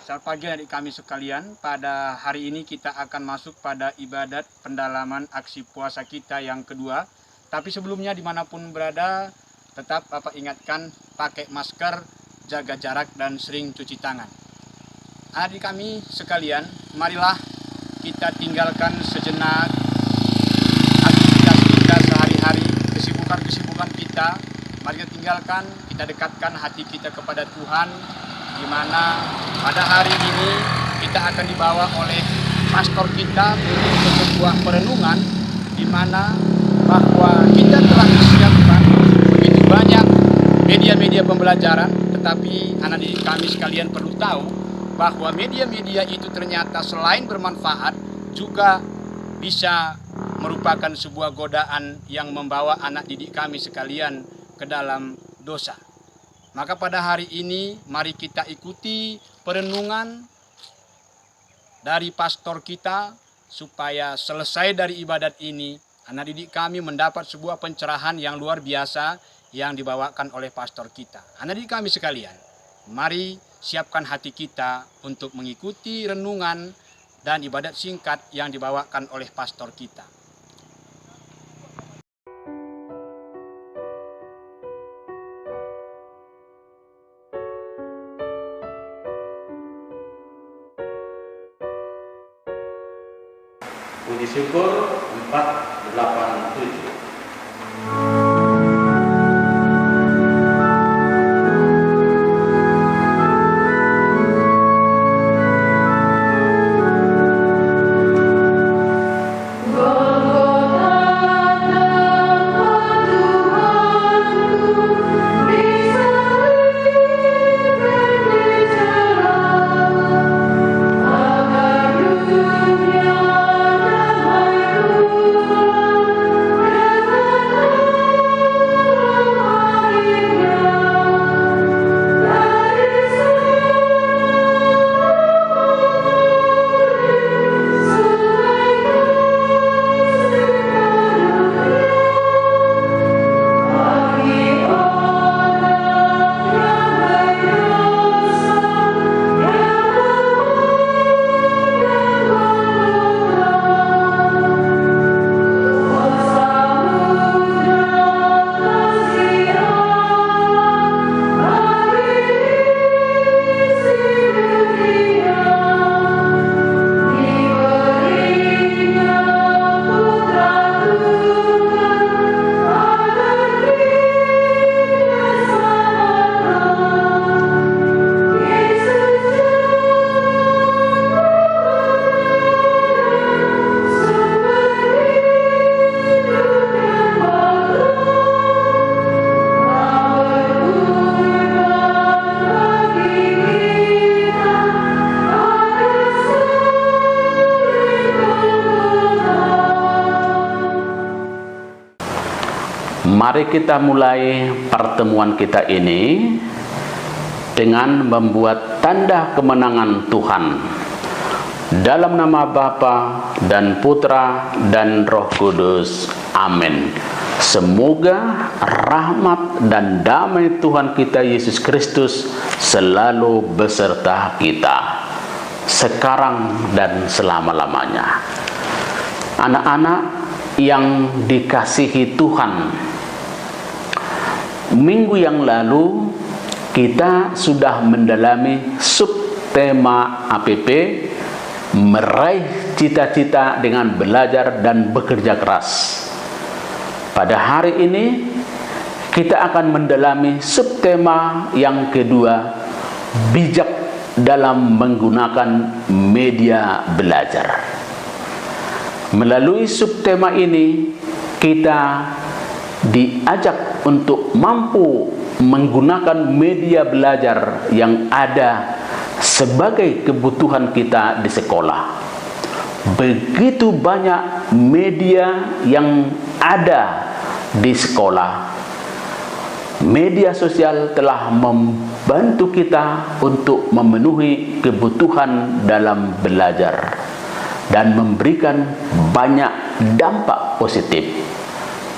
Selamat pagi adik kami sekalian. Pada hari ini kita akan masuk pada ibadat pendalaman aksi puasa kita yang kedua. Tapi sebelumnya dimanapun berada, tetap Bapak ingatkan pakai masker, jaga jarak dan sering cuci tangan. Adik kami sekalian, marilah kita tinggalkan sejenak aktivitas kita sehari-hari, kesibukan kita. Mari kita tinggalkan, kita dekatkan hati kita kepada Tuhan, di mana pada hari ini kita akan dibawa oleh pastor kita untuk sebuah perenungan, di mana bahwa kita telah disiapkan begitu banyak media-media pembelajaran, tetapi anak didik kami sekalian perlu tahu bahwa media-media itu ternyata selain bermanfaat juga bisa merupakan sebuah godaan yang membawa anak didik kami sekalian ke dalam dosa. Maka pada hari ini mari kita ikuti perenungan dari pastor kita supaya selesai dari ibadat ini anak didik kami mendapat sebuah pencerahan yang luar biasa yang dibawakan oleh pastor kita. Anak didik kami sekalian, mari siapkan hati kita untuk mengikuti renungan dan ibadat singkat yang dibawakan oleh pastor kita. Puji syukur 487. Mari kita mulai pertemuan kita ini dengan membuat tanda kemenangan Tuhan. Dalam nama Bapa dan Putra dan Roh Kudus. Amin. Semoga rahmat dan damai Tuhan kita Yesus Kristus selalu beserta kita, sekarang dan selama-lamanya. Anak-anak yang dikasihi Tuhan, minggu yang lalu kita sudah mendalami subtema APP, meraih cita-cita dengan belajar dan bekerja keras. Pada hari ini kita akan mendalami subtema yang kedua, bijak dalam menggunakan media belajar. Melalui subtema ini kita diajak untuk mampu menggunakan media belajar yang ada sebagai kebutuhan kita di sekolah. Begitu banyak media yang ada di sekolah. Media sosial telah membantu kita untuk memenuhi kebutuhan dalam belajar dan memberikan banyak dampak positif.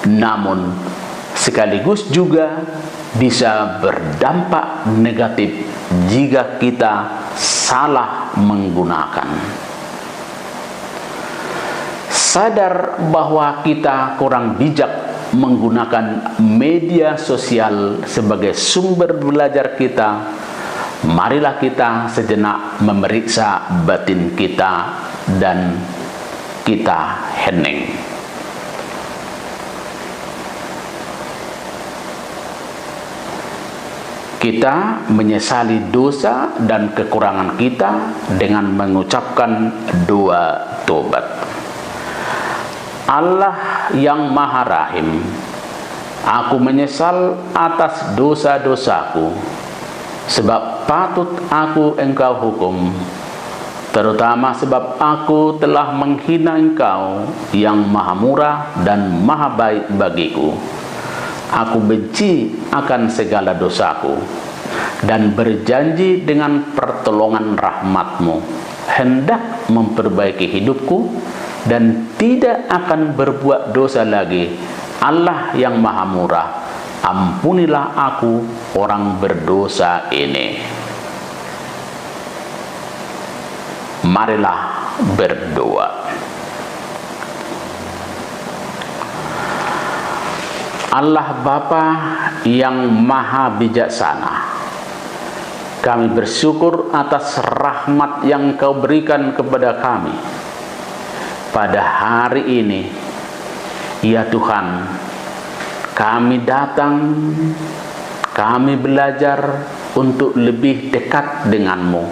Namun sekaligus juga bisa berdampak negatif jika kita salah menggunakan. Sadar bahwa kita kurang bijak menggunakan media sosial sebagai sumber belajar kita, marilah kita sejenak memeriksa batin kita dan kita hening. Kita menyesali dosa dan kekurangan kita dengan mengucapkan doa tobat. Allah yang Maha Rahim, aku menyesal atas dosa-dosaku, sebab patut aku Engkau hukum, terutama sebab aku telah menghina Engkau yang Maha Murah dan Maha Baik bagiku. Aku benci akan segala dosaku dan berjanji dengan pertolongan rahmat-Mu hendak memperbaiki hidupku dan tidak akan berbuat dosa lagi. Allah yang Maha Murah, ampunilah aku orang berdosa ini. Marilah berdoa. Allah Bapa yang Maha Bijaksana, kami bersyukur atas rahmat yang Kau berikan kepada kami pada hari ini. Ya Tuhan, kami datang, kami belajar untuk lebih dekat denganmu,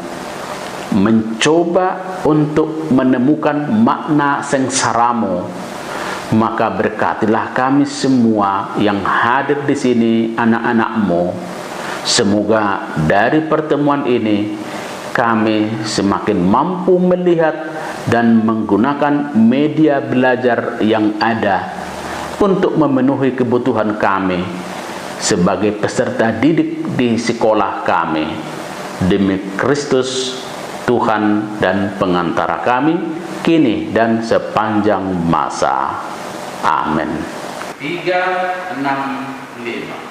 mencoba untuk menemukan makna sengsaramu. Maka berkatilah kami semua yang hadir di sini, anak-anak-Mu. Semoga dari pertemuan ini kami semakin mampu melihat dan menggunakan media belajar yang ada untuk memenuhi kebutuhan kami sebagai peserta didik di sekolah kami. Demi Kristus Tuhan dan pengantara kami, kini dan sepanjang masa. Amin. 365.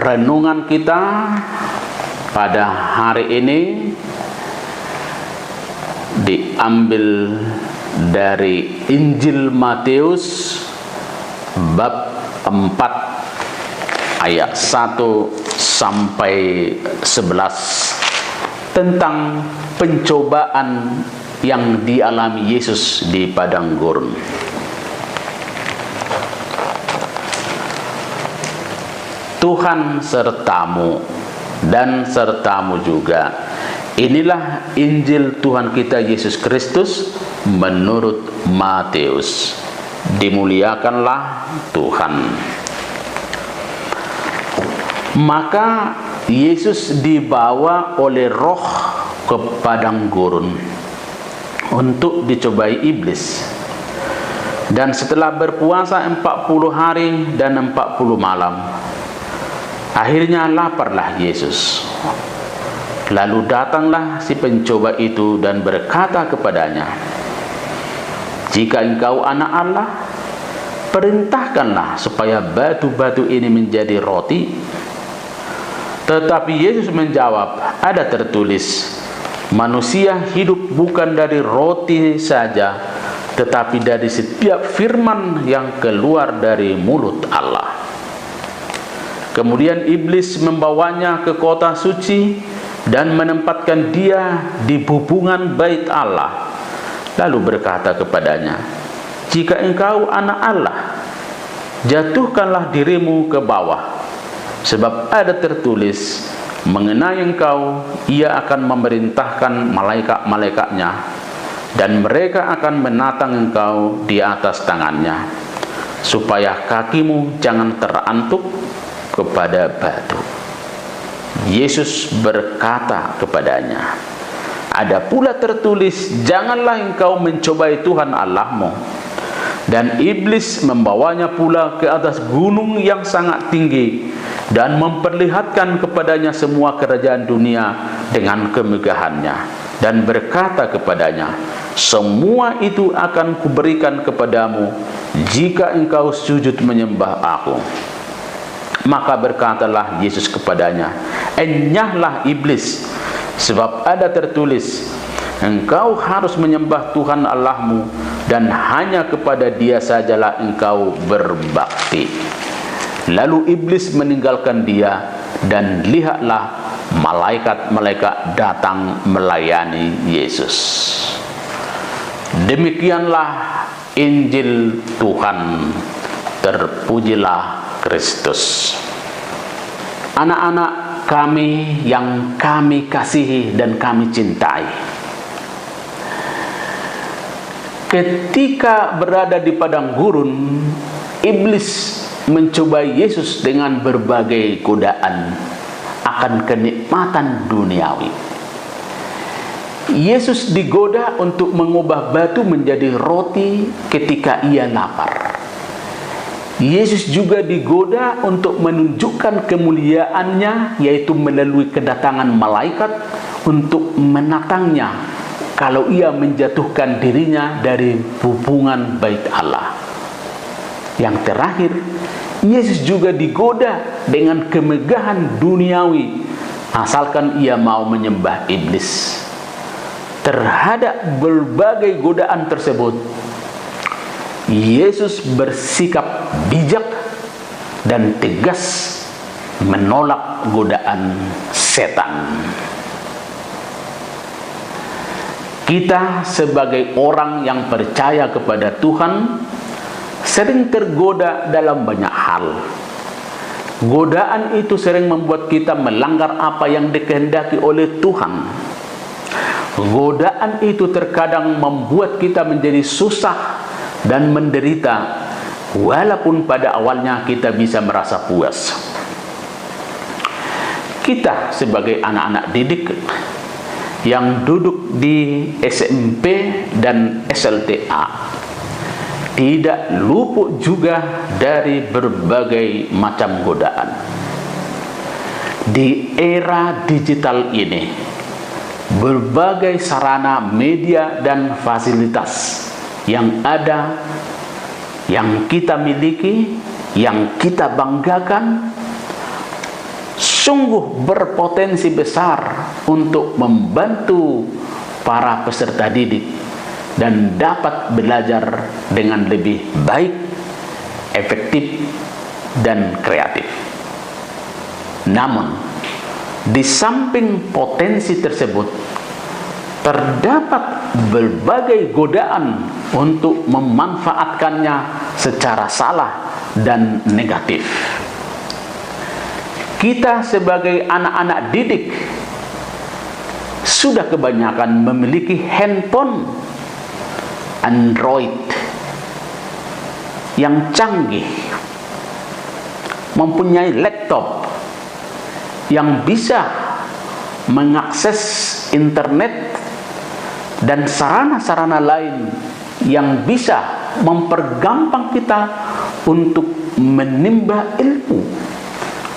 Renungan kita pada hari ini diambil dari Injil Matius bab 4 ayat 1 sampai 11 tentang pencobaan yang dialami Yesus di padang gurun. Tuhan sertamu dan sertamu juga. Inilah Injil Tuhan kita Yesus Kristus menurut Matius. Dimuliakanlah Tuhan. Maka Yesus dibawa oleh Roh ke padang gurun untuk dicobai iblis. Dan setelah berpuasa 40 hari dan 40 malam, akhirnya laparlah Yesus. Lalu datanglah si pencoba itu dan berkata kepadanya, "Jika engkau anak Allah, perintahkanlah supaya batu-batu ini menjadi roti." Tetapi Yesus menjawab, "Ada tertulis, manusia hidup bukan dari roti saja, tetapi dari setiap firman yang keluar dari mulut Allah." Kemudian iblis membawanya ke kota suci dan menempatkan dia di hubungan bait Allah. Lalu berkata kepadanya, "Jika engkau anak Allah, jatuhkanlah dirimu ke bawah, sebab ada tertulis, mengenai engkau ia akan memerintahkan malaikat-malaikatnya, dan mereka akan menatang engkau di atas tangannya, supaya kakimu jangan terantuk kepada batu." Yesus berkata kepadanya, "Ada pula tertulis, janganlah engkau mencobai Tuhan Allahmu." Dan iblis membawanya pula ke atas gunung yang sangat tinggi dan memperlihatkan kepadanya semua kerajaan dunia dengan kemegahannya, dan berkata kepadanya, "Semua itu akan kuberikan kepadamu jika engkau sujud menyembah aku." Maka berkatalah Yesus kepadanya, "Enyahlah iblis, sebab ada tertulis, engkau harus menyembah Tuhan Allahmu, dan hanya kepada Dia sajalah engkau berbakti." Lalu iblis meninggalkan dia, dan lihatlah malaikat-malaikat datang melayani Yesus. Demikianlah Injil Tuhan. Terpujilah Kristus. Anak-anak kami yang kami kasihi dan kami cintai, ketika berada di padang gurun, iblis mencobai Yesus dengan berbagai godaan akan kenikmatan duniawi. Yesus digoda untuk mengubah batu menjadi roti ketika ia lapar. Yesus juga digoda untuk menunjukkan kemuliaannya, yaitu melalui kedatangan malaikat untuk menatangnya kalau ia menjatuhkan dirinya dari hubungan bait Allah. Yang terakhir, Yesus juga digoda dengan kemegahan duniawi asalkan ia mau menyembah iblis. Terhadap berbagai godaan tersebut, Yesus bersikap bijak dan tegas menolak godaan setan. Kita sebagai orang yang percaya kepada Tuhan sering tergoda dalam banyak hal. Godaan itu sering membuat kita melanggar apa yang dikehendaki oleh Tuhan. Godaan itu terkadang membuat kita menjadi susah dan menderita, walaupun pada awalnya kita bisa merasa puas. Kita sebagai anak-anak didik yang duduk di SMP dan SLTA tidak luput juga dari berbagai macam godaan. Di era digital ini, berbagai sarana media dan fasilitas yang ada, yang kita miliki, yang kita banggakan, sungguh berpotensi besar untuk membantu para peserta didik dan dapat belajar dengan lebih baik, efektif, dan kreatif. Namun, di samping potensi tersebut, terdapat berbagai godaan untuk memanfaatkannya secara salah dan negatif. Kita sebagai anak-anak didik sudah kebanyakan memiliki handphone Android yang canggih, mempunyai laptop yang bisa mengakses internet dan sarana-sarana lain yang bisa mempergampang kita untuk menimba ilmu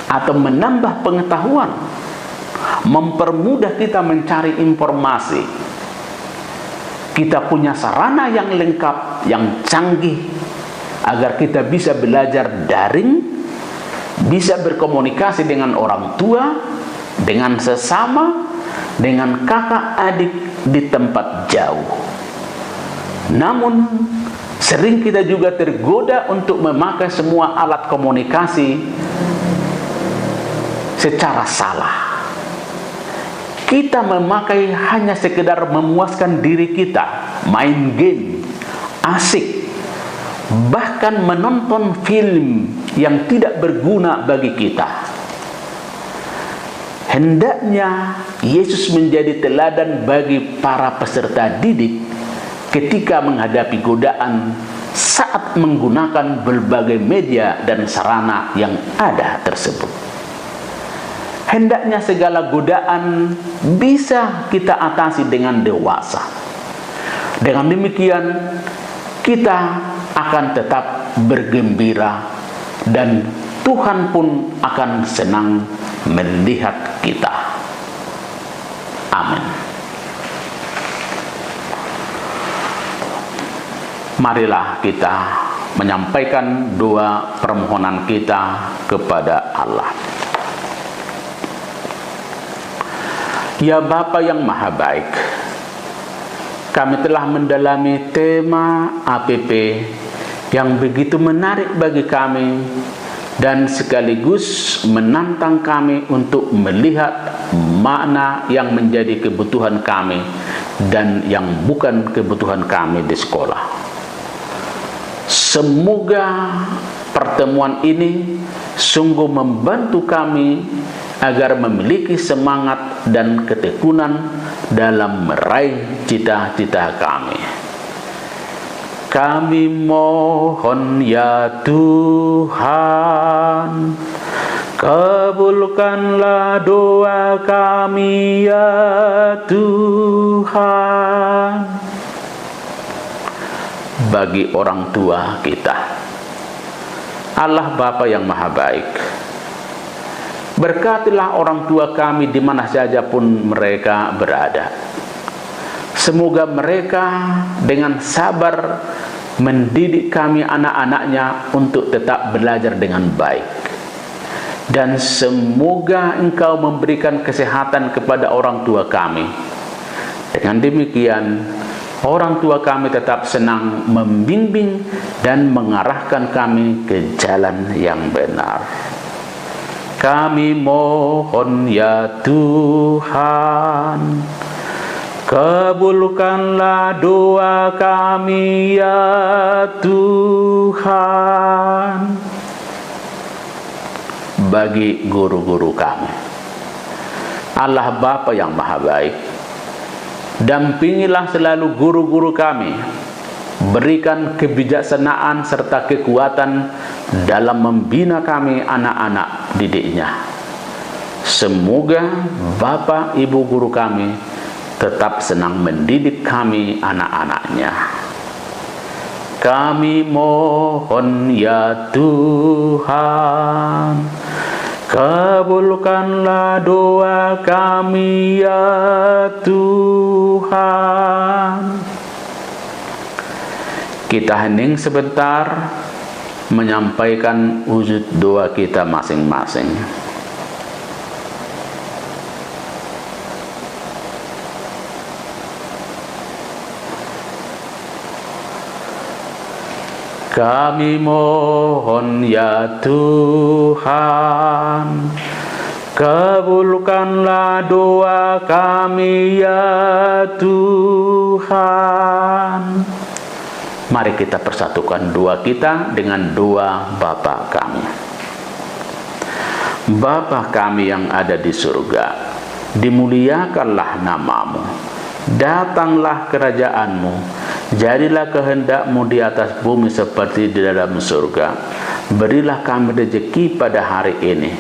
atau menambah pengetahuan, mempermudah kita mencari informasi. Kita punya sarana yang lengkap, yang canggih, agar kita bisa belajar daring, bisa berkomunikasi dengan orang tua, dengan sesama, dengan kakak adik di tempat jauh. Namun, sering kita juga tergoda untuk memakai semua alat komunikasi secara salah. Kita memakai hanya sekedar memuaskan diri kita, main game, asik, bahkan menonton film yang tidak berguna bagi kita. Hendaknya Yesus menjadi teladan bagi para peserta didik ketika menghadapi godaan saat menggunakan berbagai media dan sarana yang ada tersebut. Hendaknya segala godaan bisa kita atasi dengan dewasa. Dengan demikian, kita akan tetap bergembira dan Tuhan pun akan senang melihat kita. Amin. Marilah kita menyampaikan doa permohonan kita kepada Allah. Ya Bapa yang Maha Baik, kami telah mendalami tema APP yang begitu menarik bagi kami dan sekaligus menantang kami untuk melihat makna yang menjadi kebutuhan kami dan yang bukan kebutuhan kami di sekolah. Semoga pertemuan ini sungguh membantu kami agar memiliki semangat dan ketekunan dalam meraih cita-cita kami. Kami mohon ya Tuhan, kabulkanlah doa kami ya Tuhan. Bagi orang tua kita, Allah Bapa yang Maha Baik, berkatilah orang tua kami di mana saja pun mereka berada. Semoga mereka dengan sabar mendidik kami anak-anaknya untuk tetap belajar dengan baik. Dan semoga Engkau memberikan kesehatan kepada orang tua kami. Dengan demikian, orang tua kami tetap senang membimbing dan mengarahkan kami ke jalan yang benar. Kami mohon ya Tuhan, kabulkanlah doa kami ya Tuhan. Bagi guru-guru kami, Allah Bapa yang Maha Baik, dampingilah selalu guru-guru kami, berikan kebijaksanaan serta kekuatan dalam membina kami anak-anak didiknya. Semoga Bapak Ibu guru kami tetap senang mendidik kami anak-anaknya. Kami mohon ya Tuhan, kabulkanlah doa kami ya Tuhan. Kita hening sebentar menyampaikan wujud doa kita masing-masing. Kami mohon ya Tuhan, kabulkanlah doa kami ya Tuhan. Mari kita persatukan doa kita dengan doa Bapa kami. Bapa kami yang ada di surga, dimuliakanlah namamu, datanglah kerajaanmu, jadilah kehendak-Mu di atas bumi seperti di dalam surga. Berilah kami rezeki pada hari ini,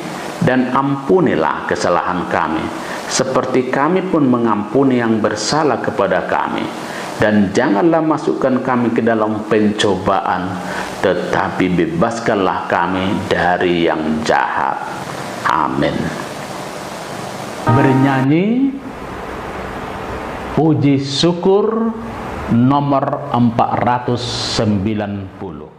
dan ampunilah kesalahan kami, seperti kami pun mengampuni yang bersalah kepada kami. Dan janganlah masukkan kami ke dalam pencobaan, tetapi bebaskanlah kami dari yang jahat. Amin. Bernyanyi puji syukur nomor 490.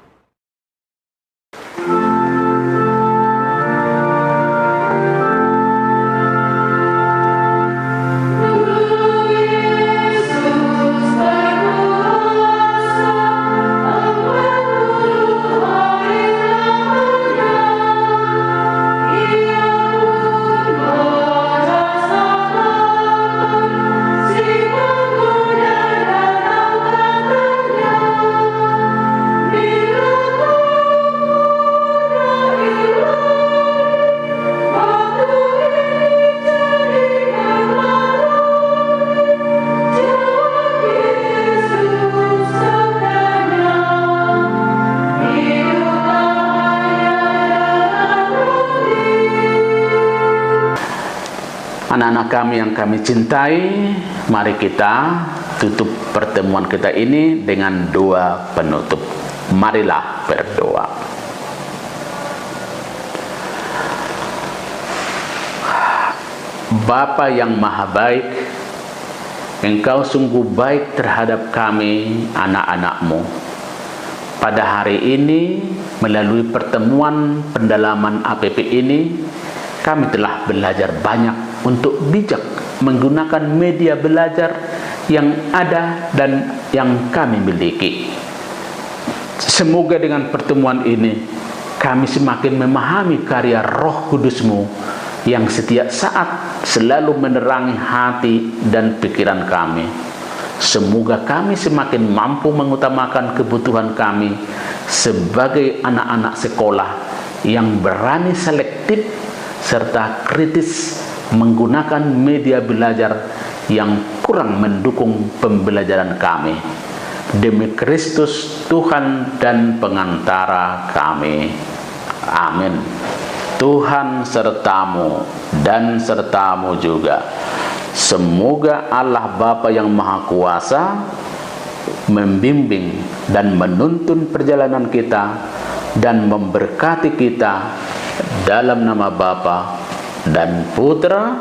Anak-anak kami yang kami cintai, mari kita tutup pertemuan kita ini dengan doa penutup. Marilah berdoa. Bapa yang maha baik, Engkau sungguh baik terhadap kami, anak-anak-Mu. Pada hari ini, melalui pertemuan pendalaman APP ini, kami telah belajar banyak untuk bijak menggunakan media belajar yang ada dan yang kami miliki. Semoga dengan pertemuan ini kami semakin memahami karya Roh Kudus-Mu yang setiap saat selalu menerangi hati dan pikiran kami. Semoga kami semakin mampu mengutamakan kebutuhan kami sebagai anak-anak sekolah yang berani selektif serta kritis menggunakan media belajar yang kurang mendukung pembelajaran kami. Demi Kristus Tuhan dan pengantara kami. Amin. Tuhan sertamu dan sertamu juga. Semoga Allah Bapa yang Maha Kuasa membimbing dan menuntun perjalanan kita dan memberkati kita dalam nama Bapa dan Putra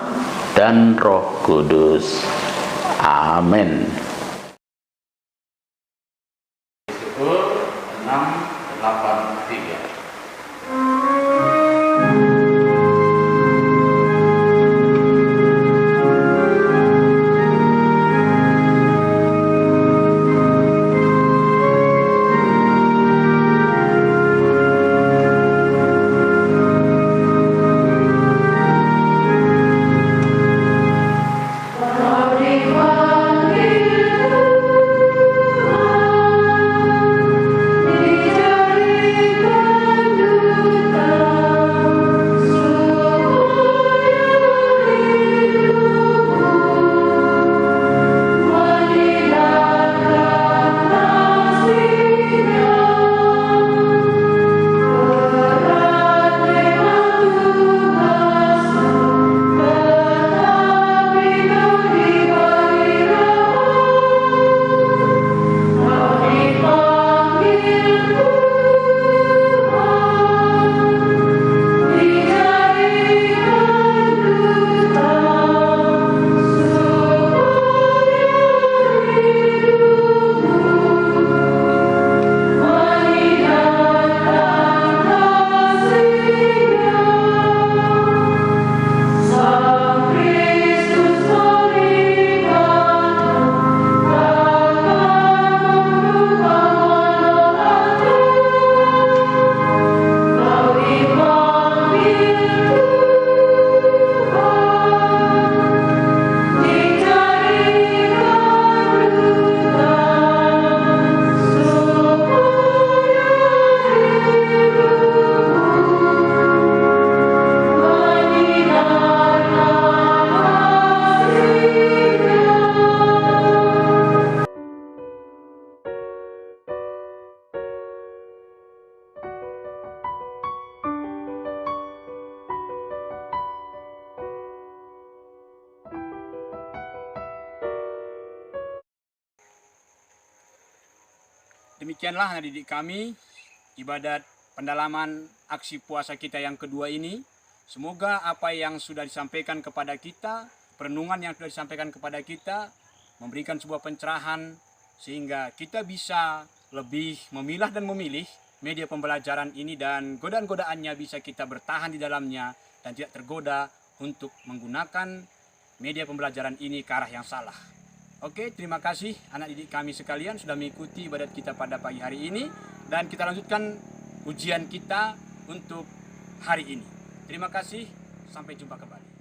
dan Roh Kudus. Amin. 683. Demikianlah anak didik kami, ibadat pendalaman aksi puasa kita yang kedua ini. Semoga apa yang sudah disampaikan kepada kita, perenungan yang sudah disampaikan kepada kita, memberikan sebuah pencerahan sehingga kita bisa lebih memilah dan memilih media pembelajaran ini, dan godaan-godaannya bisa kita bertahan di dalamnya dan tidak tergoda untuk menggunakan media pembelajaran ini ke arah yang salah. Oke, terima kasih anak didik kami sekalian sudah mengikuti ibadat kita pada pagi hari ini, dan kita lanjutkan ujian kita untuk hari ini. Terima kasih, sampai jumpa kembali.